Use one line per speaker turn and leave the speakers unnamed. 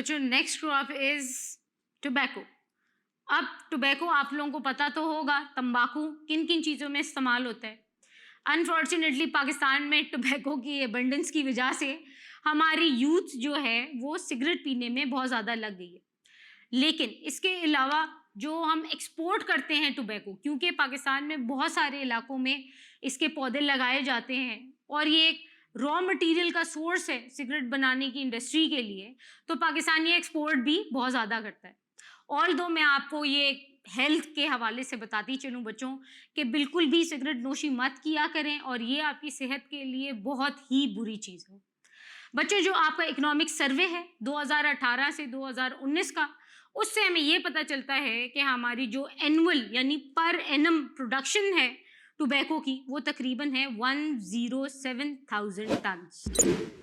बच्चों next crop is tobacco. अब tobacco आप लोगों को पता तो होगा तंबाकू किन किन चीज़ों में इस्तेमाल होता है। अनफॉर्चुनेटली पाकिस्तान में टोबैको की एबंडेंस की वजह से हमारी यूथ जो है वो सिगरेट पीने में बहुत ज़्यादा लग गई है। लेकिन इसके अलावा जो हम एक्सपोर्ट करते हैं टोबैको, क्योंकि पाकिस्तान में बहुत सारे इलाकों में इसके पौधे लगाए जाते हैं और ये एक रॉ मटेरियल का सोर्स है सिगरेट बनाने की इंडस्ट्री के लिए, तो पाकिस्तान ये एक्सपोर्ट भी बहुत ज़्यादा करता है। ऑल दो मैं आपको ये हेल्थ के हवाले से बताती चलूँ बच्चों कि बिल्कुल भी सिगरेट नोशी मत किया करें और ये आपकी सेहत के लिए बहुत ही बुरी चीज़ है। बच्चों जो आपका इकोनॉमिक सर्वे है 2018 से 2019 का, उससे हमें ये पता चलता है कि हमारी जो एनुअल यानी पर एनम प्रोडक्शन है टोबैको की वो तकरीबन है 107,000 टन्स।